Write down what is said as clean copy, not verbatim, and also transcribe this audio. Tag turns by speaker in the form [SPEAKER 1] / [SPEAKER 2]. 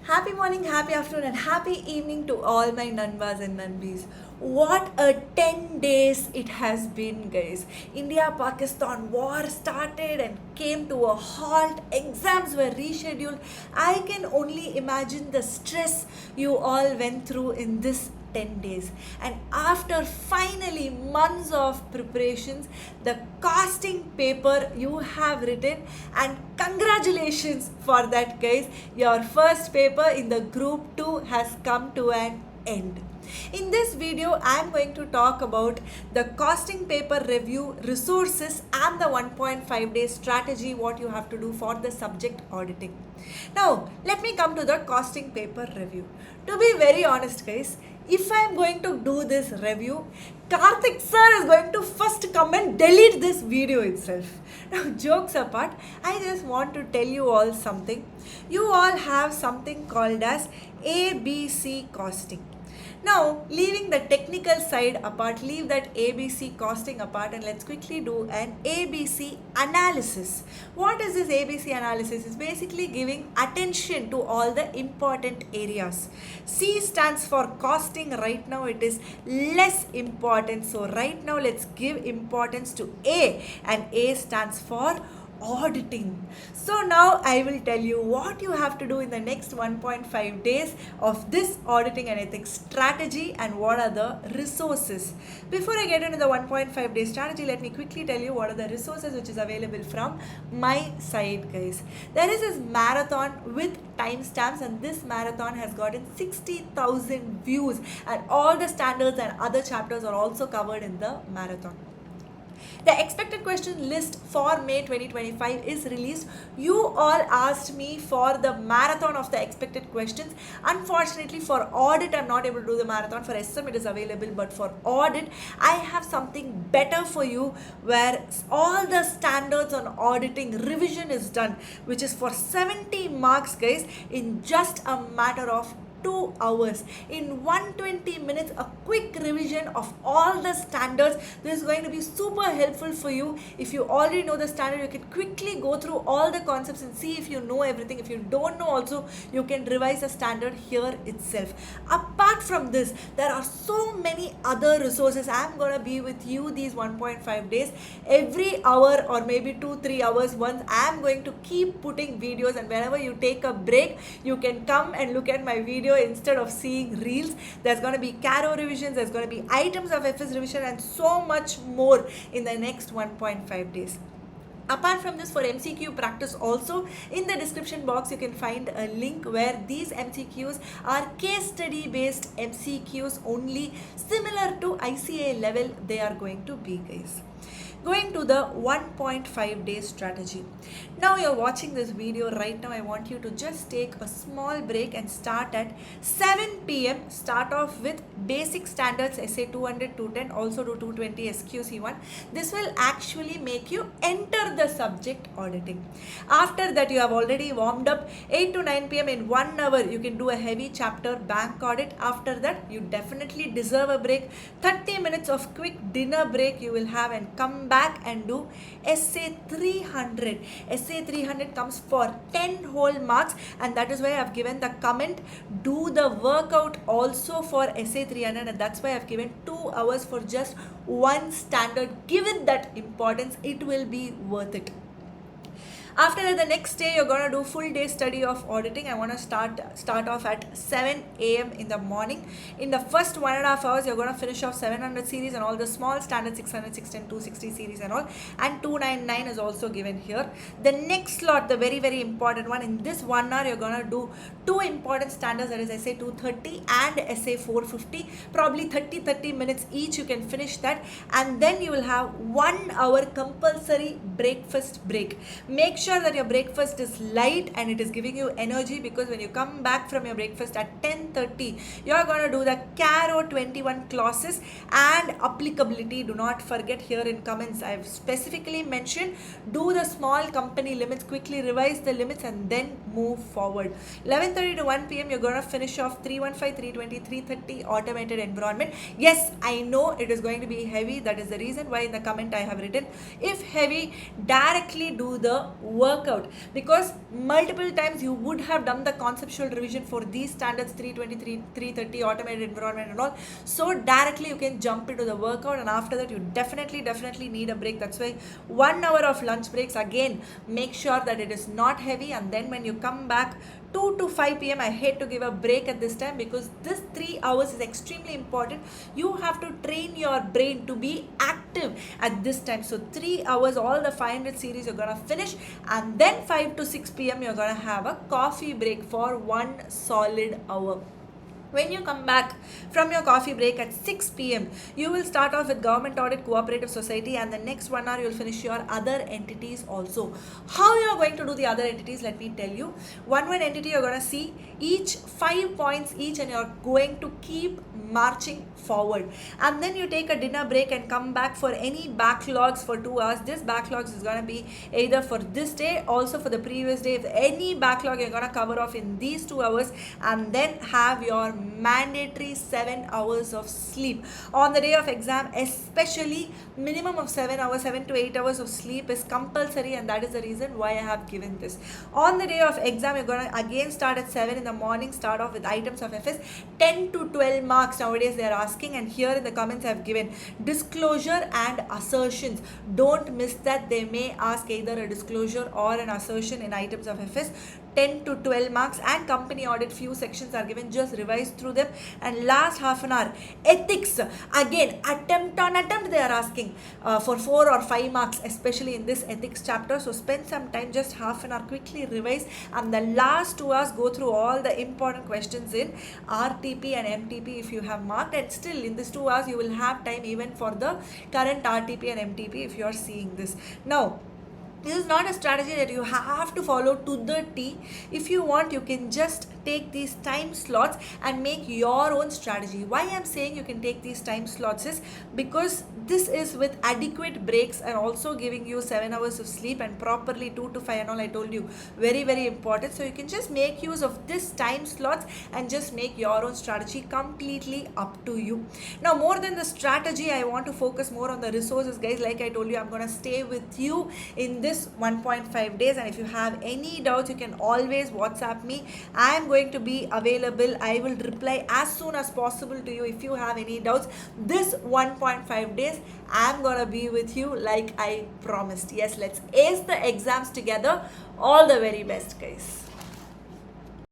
[SPEAKER 1] Happy morning, happy afternoon, and happy evening to all my Nanbas and Nanbis. What a 10 days it has been, guys. India Pakistan war started and came to a halt. Exams were rescheduled. I can only imagine the stress you all went through in this 10 days, and after finally months of preparations, the casting paper you have written, and congratulations for that, guys. Your first paper in the group 2 has come to an end. In this video, I am going to talk about the costing paper review resources and the 1.5 day strategy what you have to do for the subject auditing. Now, let me come to the costing paper review. To be very honest, guys, if I am going to do this review, Karthik sir is going to first come and delete this video itself. Now, jokes apart, I just want to tell you all something. You all have something called as ABC costing. Now, leaving the technical side apart, leave that ABC costing apart, and let's quickly do an ABC analysis. What is this ABC analysis? It's basically giving attention to all the important areas. C stands for costing. Right now it is less important. So right now let's give importance to A, and A stands for auditing. So now I will tell you what you have to do in the next 1.5 days of this auditing and ethics strategy and what are the resources. Before I get into the 1.5 day strategy, let me quickly tell you what are the resources which is available from my side, guys. There is this marathon with timestamps, and this marathon has gotten 60,000 views, and all the standards and other chapters are also covered in the marathon. The expected question list for May 2025 is released. You all asked me for the marathon of the expected questions. Unfortunately, for audit, I'm not able to do the marathon. For SM, it is available, but for audit, I have something better for you where all the standards on auditing revision is done, which is for 70 marks, guys, in just a matter of 2 hours. In 120 minutes, a quick revision of all the standards. This is going to be super helpful for you. If you already know the standard, you can quickly go through all the concepts and see if you know everything. If you don't know also, you can revise the standard here itself. Apart from this, there are so many other resources. I'm going to be with you these 1.5 days. Every hour or maybe 2-3 hours once, I'm going to keep putting videos, and whenever you take a break, you can come and look at my video instead of seeing reels. There's going to be Caro revisions, there's going to be items of FS revision, and so much more in the next 1.5 days. Apart from this, for MCQ practice also, in the description box you can find a link where these MCQs are case study based MCQs only, similar to ICA level they are going to be, guys. Going to the 1.5 day strategy. Now you're watching this video right now. I want you to just take a small break and start at 7 p.m. Start off with basic standards, essay 200, 210, also do 220 SQC1. This will actually make you enter the subject auditing. After that, you have already warmed up. 8 to 9 p.m. in 1 hour, you can do a heavy chapter bank audit. After that, you definitely deserve a break. 30 minutes of quick dinner break you will have, and come back and do essay 300. Essay 300 comes for 10 whole marks, and that is why I have given the comment. Do the workout also for essay 300, and that's why I have given 2 hours for just one standard. Given that importance, it will be worth it. After that, the next day you're going to do full day study of auditing. I want to start off at 7 a.m. in the morning. In the first 1.5 hours, you're going to finish off 700 series and all the small standard 600, 610, 260 series and all. And 299 is also given here. The next slot, the very, very important one, in this 1 hour, you're going to do 2 important standards, that is essay 230 and essay 450. Probably 30 minutes each, you can finish that. And then you will have 1 hour compulsory breakfast break. Make sure that your breakfast is light and it is giving you energy, because when you come back from your breakfast at 10:30, you're going to do the Caro 21 clauses and applicability. Do not forget, here in comments I've specifically mentioned, do the small company limits, quickly revise the limits and then move forward. 11:30 to 1 p.m. you're going to finish off 315, 320, 330 automated environment. Yes, I know it is going to be heavy. That is the reason why in the comment I have written, if heavy, directly do the workout, because multiple times you would have done the conceptual revision for these standards 323, 330, automated environment and all. So directly you can jump into the workout, and after that you definitely need a break. That's why 1 hour of lunch breaks. Again, make sure that it is not heavy, and then when you come back 2 to 5 p.m. I hate to give a break at this time, because this 3 hours is extremely important. You have to train your brain to be active at this time. So 3 hours, all the 500 series you're gonna finish, and then 5 to 6 p.m. you're gonna have a coffee break for 1 solid hour. When you come back from your coffee break at 6 p.m., you will start off with Government Audit Cooperative Society, and the next 1 hour you will finish your other entities also. How you are going to do the other entities, let me tell you. One entity you're going to see each 5 points each, and you're going to keep marching forward. And then you take a dinner break and come back for any backlogs for 2 hours. This backlogs is going to be either for this day, also for the previous day. If any backlog you're going to cover off in these 2 hours, and then have your mandatory 7 hours of sleep on the day of exam. Especially minimum of 7 hours, 7 to 8 hours of sleep is compulsory, and that is the reason why I have given this. On the day of exam, you're going to again start at 7 in the morning, start off with items of FS. 10 to 12 marks nowadays they are asking, and here in the comments I have given disclosure and assertions. Don't miss that. They may ask either a disclosure or an assertion in items of FS. 10 to 12 marks, and company audit, few sections are given, just revise through them. And last half an hour, ethics, again attempt on attempt they are asking for 4 or 5 marks, especially in this ethics chapter. So spend some time, just half an hour, quickly revise, and the last 2 hours go through all the important questions in RTP and MTP if you have marked. And still in this 2 hours you will have time even for the current RTP and MTP if you are seeing this. Now this is not a strategy that you have to follow to the T. If you want, you can just take these time slots and make your own strategy. Why I'm saying you can take these time slots is because this is with adequate breaks and also giving you 7 hours of sleep and properly 2 to 5 and all I told you. Very important. So you can just make use of this time slots and just make your own strategy, completely up to you. Now more than the strategy, I want to focus more on the resources, guys. Like I told you, I'm going to stay with you in this 1.5 days, and if you have any doubts you can always WhatsApp me. I am going to be available. I will reply as soon as possible to you if you have any doubts. This 1.5 days I'm gonna be with you like I promised. Yes, let's ace the exams together. All the very best, guys.